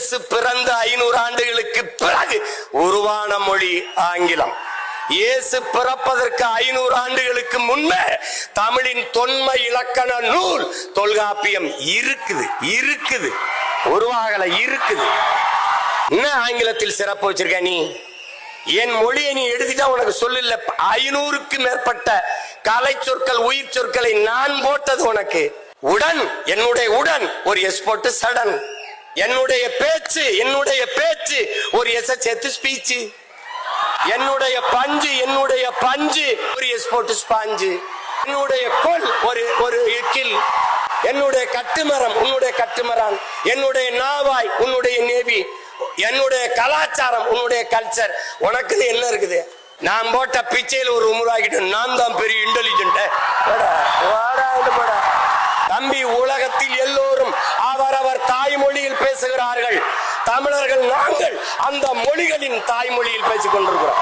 இயேசு பிறந்த 500 ஆண்டுகளுக்கு பிறகு உருவான மொழி ஆங்கிலம். இயேசு பிறப்பதற்கு 500 ஆண்டுகளுக்கு முன்னே தமிழின் தொன்மை இலக்கண நூல் தொல்காப்பியம் இருக்குது உருவாகல இருக்குது. என்ன ஆங்கிலத்தில் சிறப்பு வச்சிருக்க நீ? என் மொழியை நீ எடுத்துட்டா உனக்கு சொல்லல. 500க்கு மேற்பட்ட கலை சொற்கள் உயிர் சொற்களை நான் போட்டது உனக்கு. உடன், என்னுடைய உடன் ஒரு எஸ் போட்டு சடன். என்னுடைய பேச்சு ஒரு எஸ் சேர்த்து ஸ்பீச். என்னுடைய பஞ்சு ஒரு எஸ் போட்டு ஸ்பாஞ்சு. என்னுடைய கொல் ஒரு கில். என்னுடைய கட்டுமரம் உன்னுடைய கட்டுமரம். என்னுடைய நாவாய் உன்னுடைய நேவி. என்னுடைய கலாச்சாரம் உன்னுடைய கல்ச்சர். உனக்கு என்ன இருக்குது? நான் போட்ட பிச்சையில் ஒரு உருவாக்கிட்டு நான் தான் பெரிய இன்டெலிஜென்ட். தம்பி, உலகத்தில் எல்லோரும் அவரவர் தாய்மொழியில் பேசுகிறார்கள். தமிழர்கள் நாங்கள் அந்த மொழிகளின் தாய்மொழியில் பேசிக் கொண்டிருக்கிறோம்.